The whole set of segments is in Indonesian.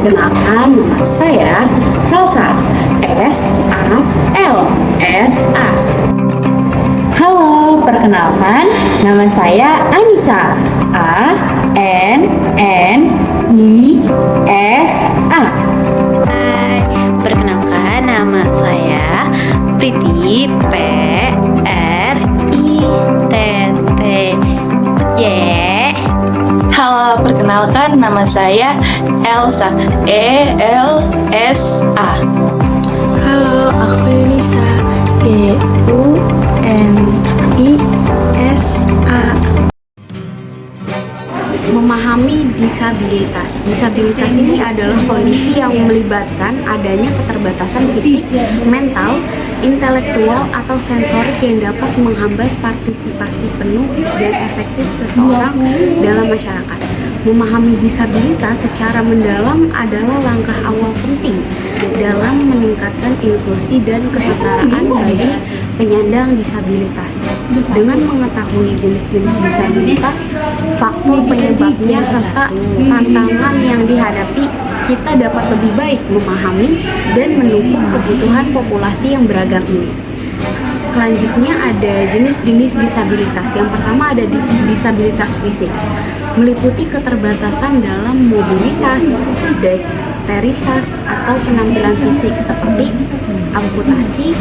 Perkenalkan, nama saya Salsa, S-A-L-S-A. Halo, perkenalkan, nama saya Anissa, A-N-N-I-S-A. Hai, perkenalkan nama saya Priti, P-R-I-T-T-Y. Halo, perkenalkan nama saya Elsa, E-L-S-A. Halo, aku Yunisa, Y-U-N-I-S-A. Memahami disabilitas. Disabilitas ini adalah kondisi yang melibatkan adanya keterbatasan fisik, mental, intelektual, atau sensorik yang dapat menghambat partisipasi penuh dan efektif seseorang dalam masyarakat. Memahami disabilitas secara mendalam adalah langkah awal penting dalam meningkatkan inklusi dan kesetaraan bagi penyandang disabilitas. Dengan mengetahui jenis-jenis disabilitas, faktor penyebabnya, serta tantangan yang dihadapi, kita dapat lebih baik memahami dan mendukung kebutuhan populasi yang beragam ini. Selanjutnya ada jenis-jenis disabilitas. Yang pertama ada disabilitas fisik, meliputi keterbatasan dalam mobilitas, dexteritas, atau penampilan fisik seperti amputasi,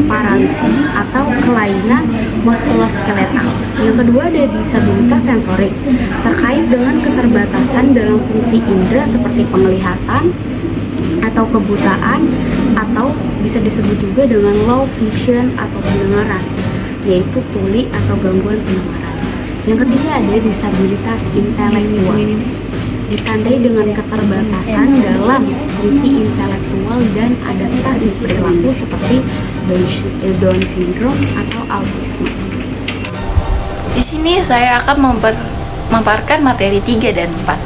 paralisis, atau kelainan muskuloskeletal. Yang kedua ada disabilitas sensorik, terkait dengan keterbatasan dalam fungsi indera seperti penglihatan atau kebutaan, atau bisa disebut juga dengan low vision atau pendengaran, yaitu tuli atau gangguan pendengaran. Yang ketiga ada disabilitas intelektual, ditandai dengan keterbatasan dalam fungsi intelektual dan adaptasi perilaku seperti Down syndrome atau autisme. Di sini saya akan memaparkan materi 3 dan 4.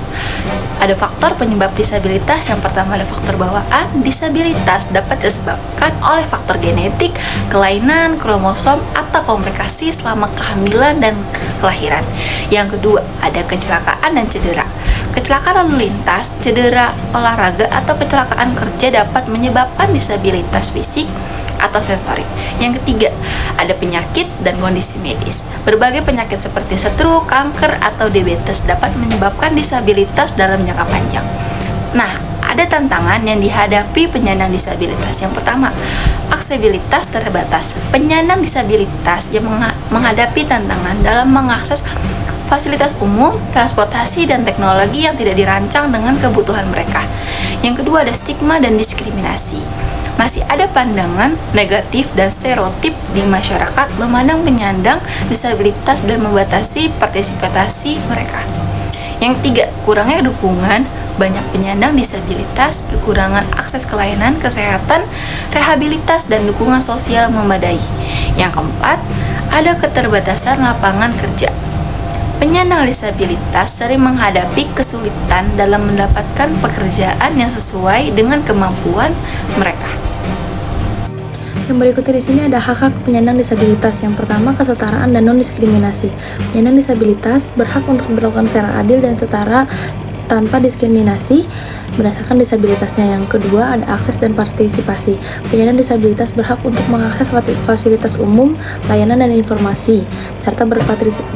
Ada faktor penyebab disabilitas. Yang pertama ada faktor bawaan. Disabilitas dapat disebabkan oleh faktor genetik, kelainan, kromosom, atau komplikasi selama kehamilan dan kelahiran. Yang kedua ada kecelakaan dan cedera. Kecelakaan lalu lintas, cedera olahraga, atau kecelakaan kerja dapat menyebabkan disabilitas fisik atau sensorik. Yang ketiga, ada penyakit dan kondisi medis. Berbagai penyakit seperti stroke, kanker, atau diabetes dapat menyebabkan disabilitas dalam jangka panjang. Nah, ada tantangan yang dihadapi penyandang disabilitas. Yang pertama, aksesibilitas terbatas. Penyandang disabilitas yang menghadapi tantangan dalam mengakses fasilitas umum, transportasi, dan teknologi yang tidak dirancang dengan kebutuhan mereka. Yang kedua, ada stigma dan diskriminasi. Masih ada pandangan negatif dan stereotip di masyarakat memandang penyandang disabilitas dan membatasi partisipasi mereka. Yang ketiga, kurangnya dukungan. Banyak penyandang disabilitas kekurangan akses ke layanan kesehatan, rehabilitas, dan dukungan sosial memadai. Yang keempat, ada keterbatasan lapangan kerja. Penyandang disabilitas sering menghadapi kesulitan dalam mendapatkan pekerjaan yang sesuai dengan kemampuan mereka. Yang berikutnya di sini ada hak-hak penyandang disabilitas. Yang pertama, kesetaraan dan non-diskriminasi. Penyandang disabilitas berhak untuk diperlakukan secara adil dan setara tanpa diskriminasi berdasarkan disabilitasnya. Yang kedua, ada akses dan partisipasi. Penyandang disabilitas berhak untuk mengakses fasilitas umum, layanan, dan informasi, serta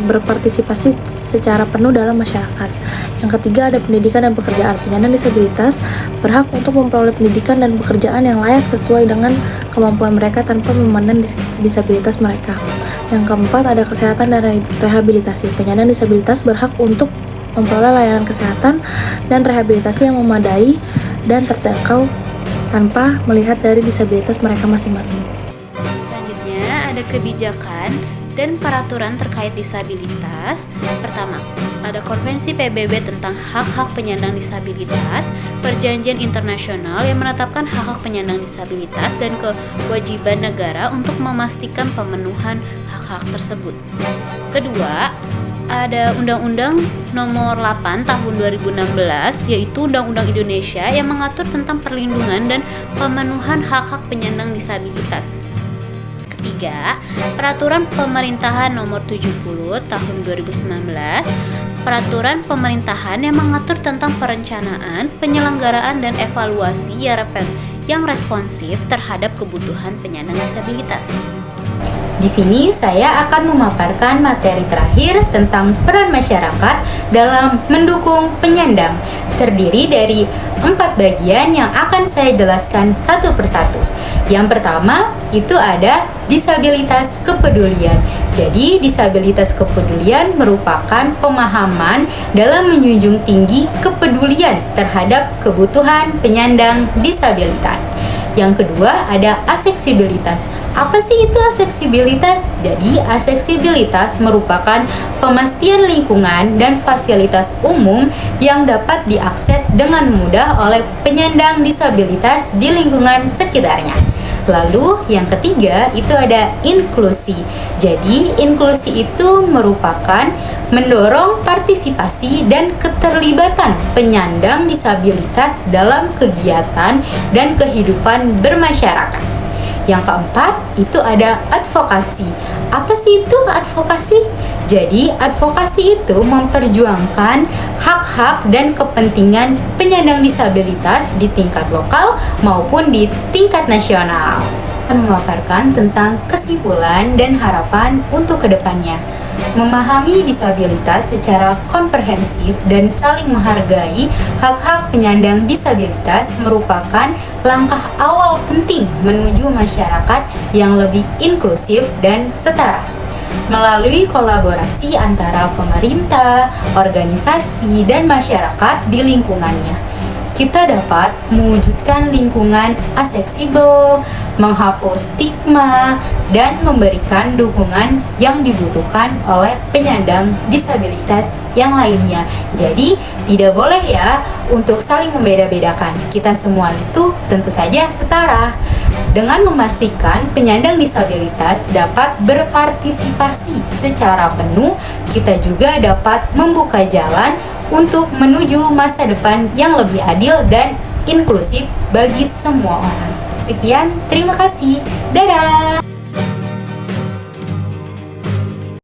berpartisipasi secara penuh dalam masyarakat. Yang ketiga, ada pendidikan dan pekerjaan. Penyandang disabilitas berhak untuk memperoleh pendidikan dan pekerjaan yang layak sesuai dengan kemampuan mereka tanpa memandang disabilitas mereka. Yang keempat, ada kesehatan dan rehabilitasi. Penyandang disabilitas berhak untuk memperoleh layanan kesehatan dan rehabilitasi yang memadai dan terjangkau tanpa melihat dari disabilitas mereka masing-masing. Selanjutnya ada kebijakan dan peraturan terkait disabilitas. Pertama, ada Konvensi PBB tentang hak-hak penyandang disabilitas, perjanjian internasional yang menetapkan hak-hak penyandang disabilitas dan kewajiban negara untuk memastikan pemenuhan hak-hak tersebut. Kedua, ada Undang-Undang Nomor 8 Tahun 2016, yaitu Undang-Undang Indonesia yang mengatur tentang perlindungan dan pemenuhan hak-hak penyandang disabilitas. Ketiga, Peraturan Pemerintahan Nomor 70 Tahun 2019 peraturan pemerintahan yang mengatur tentang perencanaan, penyelenggaraan, dan evaluasi yang responsif terhadap kebutuhan penyandang disabilitas. Di sini saya akan memaparkan materi terakhir tentang peran masyarakat dalam mendukung penyandang. Terdiri dari 4 bagian yang akan saya jelaskan satu persatu. Yang pertama, itu ada disabilitas kepedulian. Jadi, disabilitas kepedulian merupakan pemahaman dalam menjunjung tinggi kepedulian terhadap kebutuhan penyandang disabilitas. Yang kedua, ada aseksibilitas. Apa sih itu aseksibilitas? Jadi, aseksibilitas merupakan pemastian lingkungan dan fasilitas umum yang dapat diakses dengan mudah oleh penyandang disabilitas di lingkungan sekitarnya. Lalu, yang ketiga, itu ada inklusi. Jadi, inklusi itu merupakan mendorong partisipasi dan keterlibatan penyandang disabilitas dalam kegiatan dan kehidupan bermasyarakat. Yang keempat, itu ada advokasi. Apa sih itu advokasi? Jadi, advokasi itu memperjuangkan hak-hak dan kepentingan penyandang disabilitas di tingkat lokal maupun di tingkat nasional. Akan memaparkan tentang kesimpulan dan harapan untuk kedepannya. Memahami disabilitas secara komprehensif dan saling menghargai hak-hak penyandang disabilitas merupakan langkah awal penting menuju masyarakat yang lebih inklusif dan setara. Melalui kolaborasi antara pemerintah, organisasi, dan masyarakat di lingkungannya, kita dapat mewujudkan lingkungan aseksibel, menghapus stigma, dan memberikan dukungan yang dibutuhkan oleh penyandang disabilitas yang lainnya. Jadi, tidak boleh ya untuk saling membeda-bedakan. Kita semua itu tentu saja setara. Dengan memastikan penyandang disabilitas dapat berpartisipasi secara penuh, kita juga dapat membuka jalan untuk menuju masa depan yang lebih adil dan inklusif bagi semua orang. Sekian, terima kasih. Dadah!